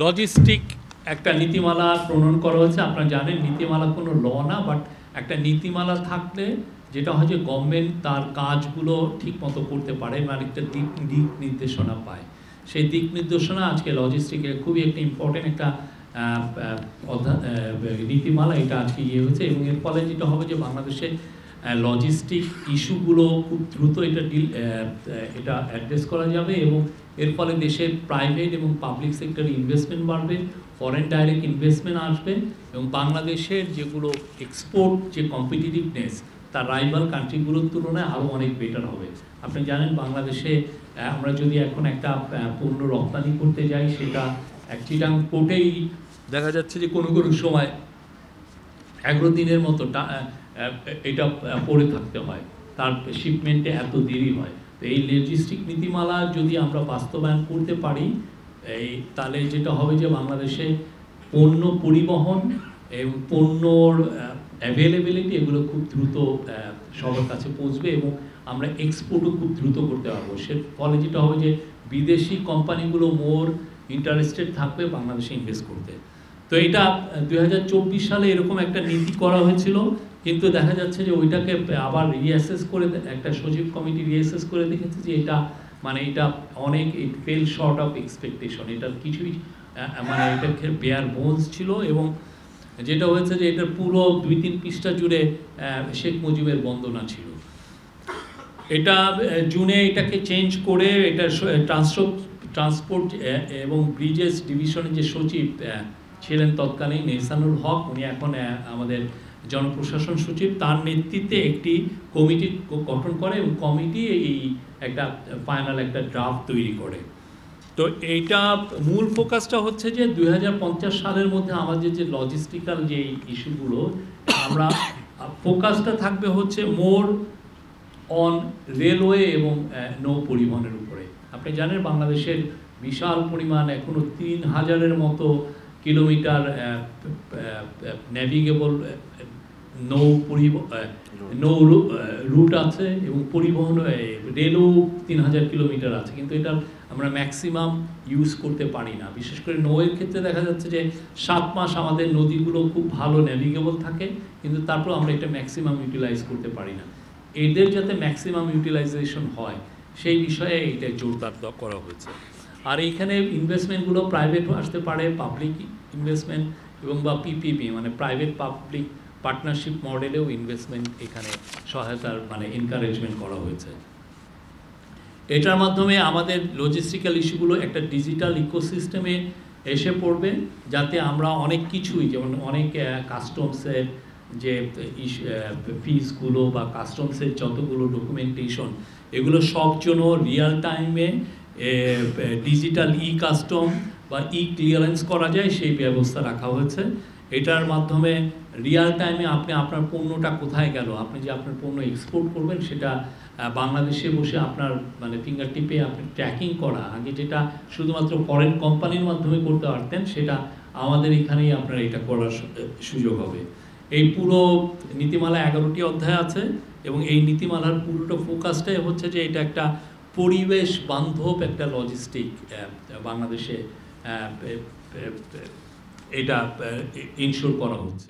Logistic একটা নীতিমালা প্রণয়ন করা হয়েছে। আপনারা জানেন নীতিমালা কোনো ল না, বাট একটা নীতিমালা থাকলে যেটা হয় যে গভর্নমেন্ট তার কাজগুলো ঠিক মতো করতে পারে, মানে একটা দিক নির্দেশনা পায়। সেই দিক নির্দেশনা আজকে লজিস্টিকে খুবই একটা ইম্পর্টেন্ট একটা নীতিমালা এটা আজকে হয়েছে, এবং এর ফলে যেটা হবে যে বাংলাদেশে লজিস্টিক ইস্যুগুলো খুব দ্রুত এটা অ্যাড্রেস করা যাবে, এবং এর ফলে দেশের প্রাইভেট এবং পাবলিক সেক্টরে ইনভেস্টমেন্ট বাড়বে, ফরেন ডাইরেক্ট ইনভেস্টমেন্ট আসবে, এবং বাংলাদেশের যেগুলো এক্সপোর্ট যে কম্পিটিটিভনেস তার রাইভাল কান্ট্রিগুলোর তুলনায় আরও অনেক বেটার হবে। আপনি জানেন বাংলাদেশে আমরা যদি এখন একটা পণ্য রপ্তানি করতে যাই, সেটা চিটাং পোর্টেই দেখা যাচ্ছে যে কোনো কোনো সময় 11 দিনের মতো এটা পড়ে থাকতে হয়, তার শিপমেন্টে এত দেরি হয়। তো এই লজিস্টিক নীতিমালা যদি আমরা বাস্তবায়ন করতে পারি, তাহলে যেটা হবে যে বাংলাদেশে পণ্য পরিবহন এবং পণ্যর অ্যাভেলেবিলিটি এগুলো খুব দ্রুত সবার কাছে পৌঁছবে, এবং আমরা এক্সপোর্টও খুব দ্রুত করতে পারবো। সে ফলে যেটা হবে যে বিদেশি কোম্পানিগুলো মোর ইন্টারেস্টেড থাকবে বাংলাদেশে ইনভেস্ট করতে। তো এটা 2024 সালে এরকম একটা নীতি করা হয়েছিল, কিন্তু দেখা যাচ্ছে যে ওইটাকে আবার রিঅ্যাসেস করে একটা সচিব কমিটি রিঅ্যাসেস করে দেখেছে যে এটা অনেক ইট ফেল শর্ট অফ এক্সপেকটেশন, এটার কিছুই এটা বেয়ার বোনস ছিল, এবং যেটা হয়েছে যে এটার পুরো 2-3 পৃষ্ঠা জুড়ে শেখ মুজিবের বন্দনা ছিল। এটা জুনে এটাকে চেঞ্জ করে এটা ট্রান্সপোর্ট এবং ব্রিজেস ডিভিশনের যে সচিব ছিলেন তৎকালীন এহসানুল হক, উনি এখন আমাদের জনপ্রশাসন সচিব, তার নেতৃত্বে একটি কমিটি গঠন করে, এবং কমিটি এই একটা ফাইনাল একটা ড্রাফট তৈরি করে। তো এইটা মূল ফোকাসটা হচ্ছে যে 2050 সালের মধ্যে আমাদের যে লজিস্টিক্যাল যে ইস্যুগুলো, আমরা ফোকাসটা থাকবে হচ্ছে মোর অন রেলওয়ে এবং নৌ পরিবহনের উপরে। আপনি জানেন বাংলাদেশের বিশাল পরিমাণ এখনও 3000-এর মতো কিলোমিটার ন্যাভিগেবল নৌ রুট আছে, এবং পরিবহন রেলও 3000 কিলোমিটার আছে, কিন্তু এটা আমরা ম্যাক্সিমাম ইউজ করতে পারি না। বিশেষ করে নৌয়ের ক্ষেত্রে দেখা যাচ্ছে যে 7 মাস আমাদের নদীগুলো খুব ভালো ন্যাভিগেবল থাকে, কিন্তু তারপর আমরা এটা ম্যাক্সিমাম ইউটিলাইজ করতে পারি না। এদের যাতে ম্যাক্সিমাম ইউটিলাইজেশন হয় সেই বিষয়ে এটা জোরদার করা হয়েছে। আর এইখানে ইনভেস্টমেন্টগুলো প্রাইভেটও আসতে পারে, পাবলিক ইনভেস্টমেন্ট এবং বা পিপিপি মানে প্রাইভেট পাবলিক পার্টনারশিপ মডেলেও ইনভেস্টমেন্ট এখানে সহায়তার এনকারেজমেন্ট করা হয়েছে। এটার মাধ্যমে আমাদের লজিস্টিক্যাল ইস্যুগুলো একটা ডিজিটাল ইকোসিস্টেমে এসে পড়বে, যাতে আমরা অনেক কিছুই, যেমন অনেক কাস্টমসের যে ফিসগুলো বা কাস্টমসের যতগুলো ডকুমেন্টেশন, এগুলো সব জন্য রিয়াল টাইমে ডিজিটাল কাস্টম বা ক্লিয়ারেন্স করা যায় সেই ব্যবস্থা রাখা হয়েছে। এটার মাধ্যমে রিয়াল টাইমে আপনি আপনার পণ্যটা কোথায় গেল, আপনি যে আপনার পণ্য এক্সপোর্ট করবেন সেটা বাংলাদেশে বসে আপনার ফিঙ্গার টিপে আপনি ট্র্যাকিং করা, আগে যেটা শুধুমাত্র ফরেন কোম্পানির মাধ্যমে করতে পারতেন, সেটা আমাদের এখানেই আপনার এটা করার সুযোগ হবে। এই পুরো নীতিমালা 11টি অধ্যায় আছে, এবং এই নীতিমালার পুরোটা ফোকাসটাই হচ্ছে যে এটা একটা পরিবেশ বান্ধব একটা লজিস্টিক বাংলাদেশে এটা ইনশোর করা হচ্ছে।